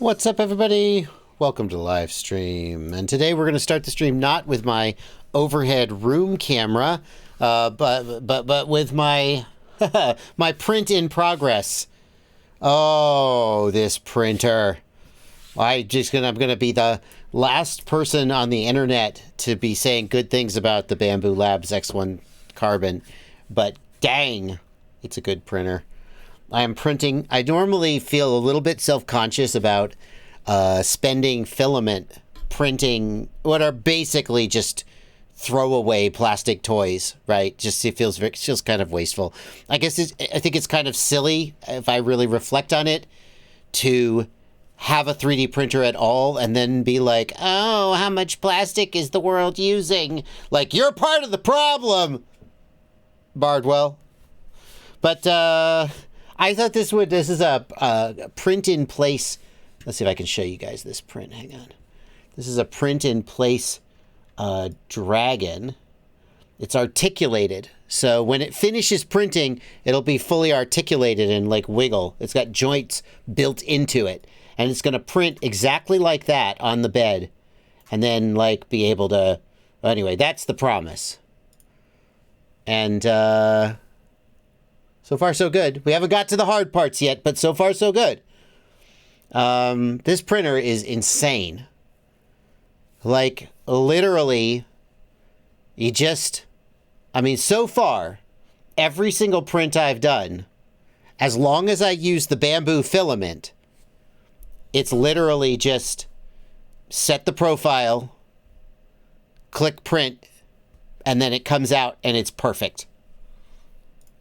What's up, everybody? Welcome to the live stream. And today we're going to start the stream not with my overhead room camera, but with my my print in progress. Oh, this printer! I'm going to be the last person on the internet to be saying good things about the Bambu Labs X1 Carbon, but dang, it's a good printer. I am printing. I normally feel a little bit self-conscious about spending filament printing what are basically just throwaway plastic toys, right? Just it feels kind of wasteful. I think it's kind of silly if I really reflect on it to have a 3D printer at all and then be like, oh, how much plastic is the world using? Like, you're part of the problem, Bardwell. But I thought this is a print-in-place. Let's see if I can show you guys this print. Hang on. This is a print-in-place dragon. It's articulated. So when it finishes printing, it'll be fully articulated and like wiggle. It's got joints built into it. And it's going to print exactly like that on the bed. And then like be able to... Anyway, that's the promise. And... so far, so good. We haven't got to the hard parts yet, but so far, so good. This printer is insane. Like, literally, so far, every single print I've done, as long as I use the Bambu filament, it's literally just set the profile, click print, and then it comes out and it's perfect.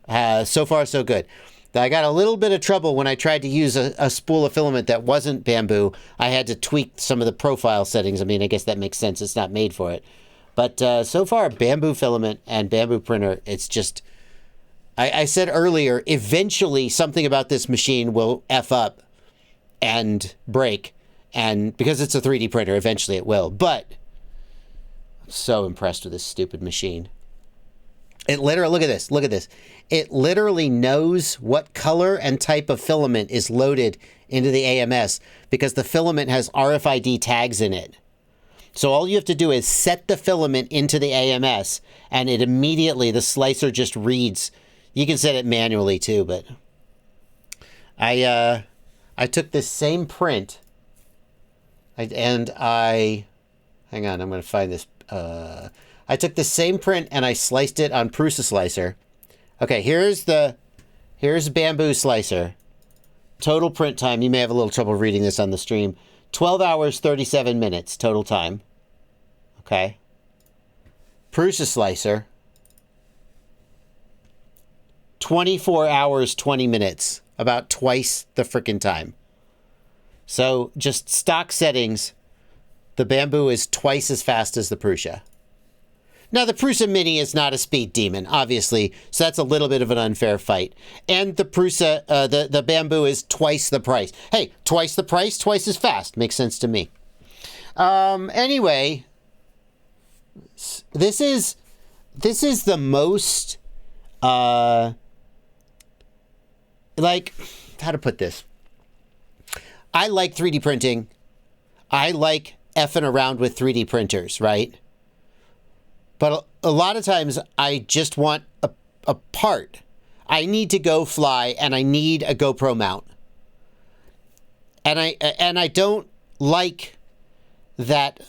So far, so good. I got a little bit of trouble when I tried to use a spool of filament that wasn't Bambu. I had to tweak some of the profile settings. I mean, I guess that makes sense. It's not made for it. But so far, Bambu filament and Bambu printer, it's just... I said earlier, eventually something about this machine will F up and break. And because it's a 3D printer, eventually it will. But I'm so impressed with this stupid machine. It literally, look at this. It literally knows what color and type of filament is loaded into the AMS because the filament has RFID tags in it. So all you have to do is set the filament into the AMS and it immediately, the slicer just reads. You can set it manually too, but I took this same print hang on, I'm going to find this, I took the same print and I sliced it on Prusa Slicer. Okay, here's Bambu Slicer. Total print time, you may have a little trouble reading this on the stream. 12 hours, 37 minutes total time. Okay. Prusa Slicer. 24 hours, 20 minutes. About twice the frickin' time. So, just stock settings, the Bambu is twice as fast as the Prusa. Now, the Prusa Mini is not a speed demon, obviously, so that's a little bit of an unfair fight. And the Prusa, the Bambu is twice the price. Hey, twice the price, twice as fast. Makes sense to me. Anyway, this is the most, like, how to put this? I like 3D printing. I like effing around with 3D printers, right? But a lot of times I just want a part. I need to go fly and I need a GoPro mount. And I don't like that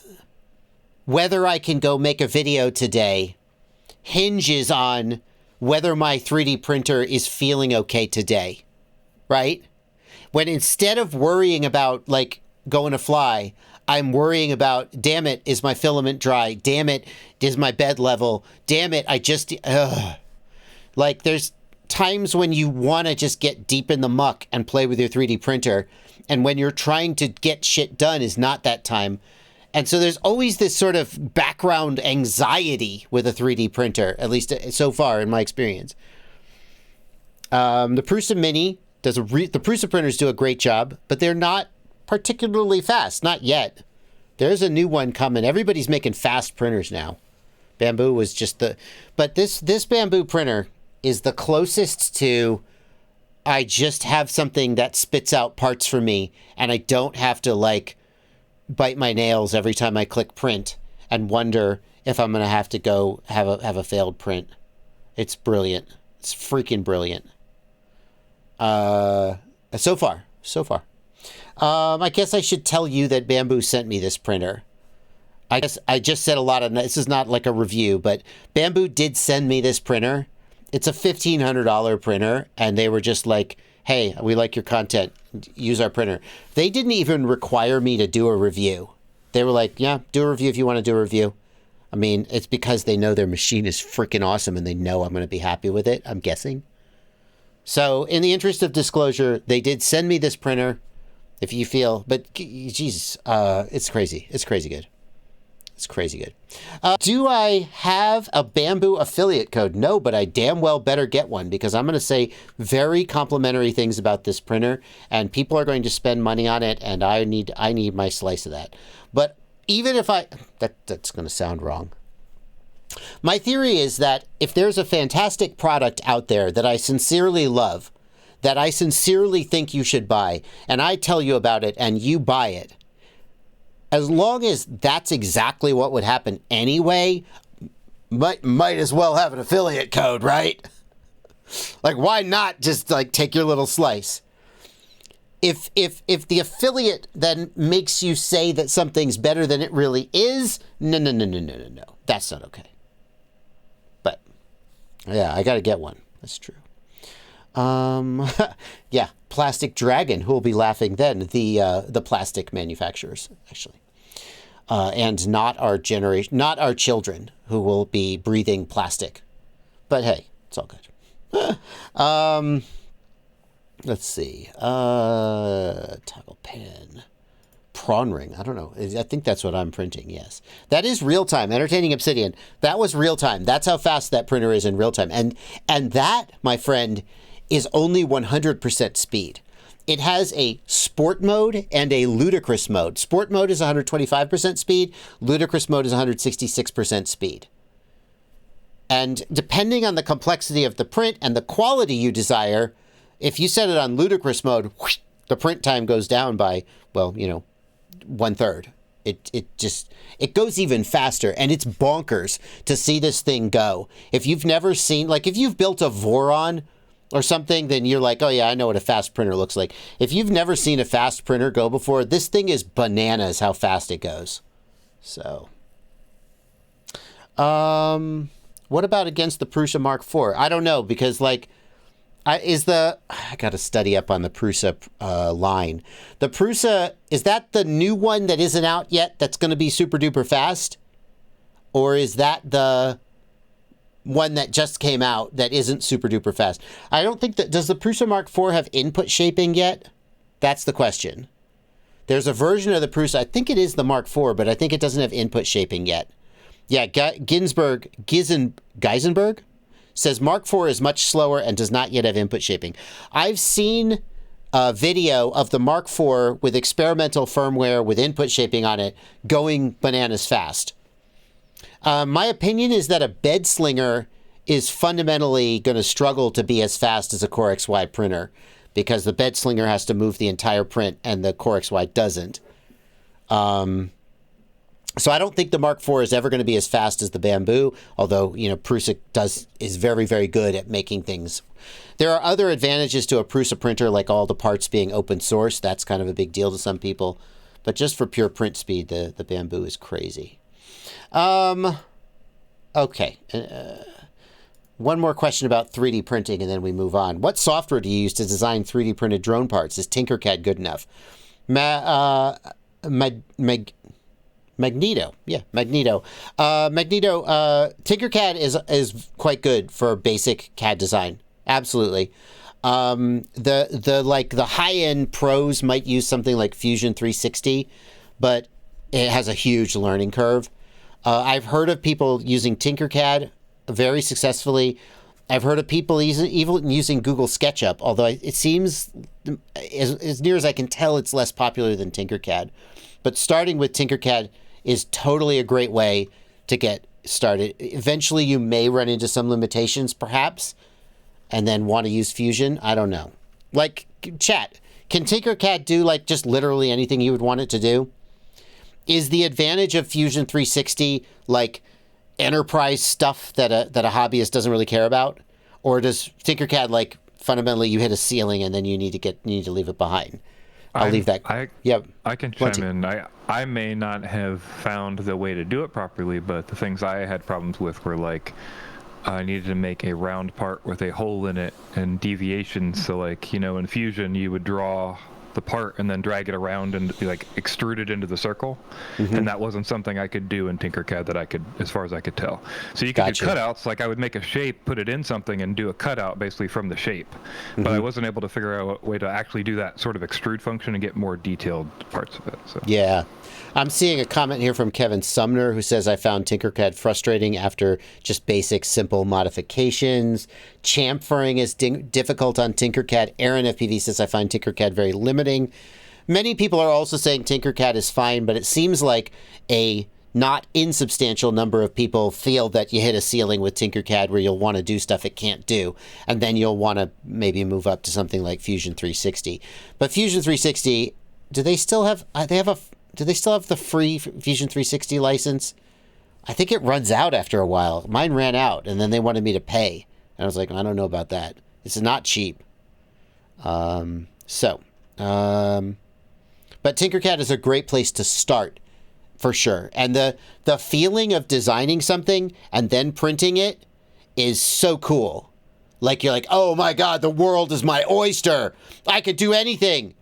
whether I can go make a video today hinges on whether my 3D printer is feeling okay today. Right? When instead of worrying about like going to fly, I'm worrying about, damn it, is my filament dry? Damn it, is my bed level? Damn it, like, there's times when you want to just get deep in the muck and play with your 3D printer, and when you're trying to get shit done is not that time. And so there's always this sort of background anxiety with a 3D printer, at least so far in my experience. The Prusa Mini, the Prusa printers do a great job, but they're not particularly fast. Not yet. There's a new one coming. Everybody's making fast printers now. Bambu was just but this Bambu printer is the closest to I just have something that spits out parts for me, and I don't have to like bite my nails every time I click print and wonder if I'm going to have to go have a failed print. It's brilliant. It's freaking brilliant. So far. I guess I should tell you that Bambu sent me this printer. I guess I just said a lot of, this is not like a review, but Bambu did send me this printer. It's a $1,500 printer, and they were just like, hey, we like your content. Use our printer. They didn't even require me to do a review. They were like, yeah, do a review if you want to do a review. I mean, it's because they know their machine is freaking awesome and they know I'm going to be happy with it, I'm guessing. So in the interest of disclosure, they did send me this printer. If you feel, but Jesus, it's crazy. It's crazy good. It's crazy good. Do I have a Bambu affiliate code? No, but I damn well better get one, because I'm going to say very complimentary things about this printer, and people are going to spend money on it, and I need my slice of that. But even if that's going to sound wrong. My theory is that if there's a fantastic product out there that I sincerely love, that I sincerely think you should buy, and I tell you about it and you buy it, as long as that's exactly what would happen anyway, might as well have an affiliate code, right? Like, why not just like take your little slice? If the affiliate then makes you say that something's better than it really is, no. That's not okay. But yeah, I gotta get one. That's true. Yeah, Plastic Dragon, who will be laughing then, the plastic manufacturers, actually. And not our generation, not our children, who will be breathing plastic. But hey, it's all good. Let's see. Toggle pen. Prawn ring. I don't know. I think that's what I'm printing, yes. That is real time. Entertaining Obsidian. That was real time. That's how fast that printer is in real time. And that, my friend, is only 100% speed. It has a sport mode and a ludicrous mode. Sport mode is 125% speed. Ludicrous mode is 166% speed. And depending on the complexity of the print and the quality you desire, if you set it on ludicrous mode, whoosh, the print time goes down by, well, 1/3. It goes even faster, and it's bonkers to see this thing go. If you've never seen, like if you've built a Voron or something, then you're like, oh yeah, I know what a fast printer looks like. If you've never seen a fast printer go before, this thing is bananas how fast it goes. So, what about against the Prusa Mark IV? I don't know, because like, I got to study up on the Prusa line. The Prusa, is that the new one that isn't out yet that's going to be super duper fast? Or is that the one that just came out that isn't super duper fast? I don't think that, does the Prusa Mark IV have input shaping yet? That's the question. There's a version of the Prusa, I think it is the Mark IV, but I think it doesn't have input shaping yet. Yeah, Geisenberg says Mark IV is much slower and does not yet have input shaping. I've seen a video of the Mark IV with experimental firmware with input shaping on it going bananas fast. My opinion is that a bed slinger is fundamentally going to struggle to be as fast as a Core XY printer, because the bed slinger has to move the entire print and the Core XY doesn't. So I don't think the Mark IV is ever going to be as fast as the Bambu, although, Prusa is very, very good at making things. There are other advantages to a Prusa printer, like all the parts being open source. That's kind of a big deal to some people. But just for pure print speed, the Bambu is crazy. Okay. One more question about 3D printing, and then we move on. What software do you use to design 3D printed drone parts? Is Tinkercad good enough? Magneto. Yeah, Magneto. Tinkercad is quite good for basic CAD design. Absolutely. The high-end pros might use something like Fusion 360, but it has a huge learning curve. I've heard of people using Tinkercad very successfully. I've heard of people even using Google SketchUp, although it seems, as near as I can tell, it's less popular than Tinkercad. But starting with Tinkercad is totally a great way to get started. Eventually, you may run into some limitations, perhaps, and then want to use Fusion. I don't know. Like, chat, can Tinkercad do like just literally anything you would want it to do? Is the advantage of Fusion 360 like enterprise stuff that a hobbyist doesn't really care about? Or does Tinkercad like fundamentally you hit a ceiling and then you need to leave it behind? I'll leave that. I can chime in. I may not have found the way to do it properly, but the things I had problems with were like I needed to make a round part with a hole in it and deviations. So like, in Fusion you would draw the part and then drag it around and like extrude it into the circle. And that wasn't something I could do in Tinkercad that I could, as far as I could tell. So you could do cutouts, like I would make a shape, put it in something and do a cutout basically from the shape. But I wasn't able to figure out a way to actually do that sort of extrude function and get more detailed parts of it. So yeah. I'm seeing a comment here from Kevin Sumner who says, I found Tinkercad frustrating after just basic, simple modifications. Chamfering is difficult on Tinkercad. Aaron FPV says, I find Tinkercad very limiting. Many people are also saying Tinkercad is fine, but it seems like a not insubstantial number of people feel that you hit a ceiling with Tinkercad where you'll want to do stuff it can't do, and then you'll want to maybe move up to something like Fusion 360. But Fusion 360, do they still have the free Fusion 360 license? I think it runs out after a while. Mine ran out, and then they wanted me to pay. And I was like, I don't know about that. It's not cheap. But Tinkercad is a great place to start, for sure. And the feeling of designing something and then printing it is so cool. Like, you're like, oh my God, the world is my oyster. I could do anything.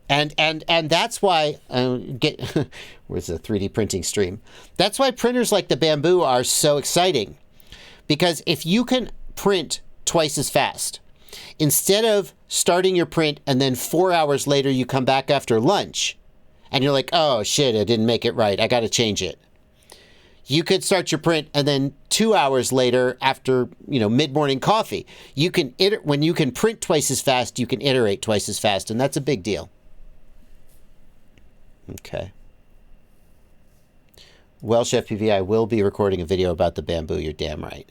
And that's why where's the 3D printing stream? That's why printers like the Bambu are so exciting, because if you can print twice as fast, instead of starting your print and then 4 hours later you come back after lunch and you're like, oh shit, I didn't make it right, I got to change it. You could start your print and then 2 hours later after, mid-morning coffee, when you can print twice as fast, you can iterate twice as fast, and that's a big deal. Okay. Welsh FPV, I will be recording a video about the Bambu. You're damn right.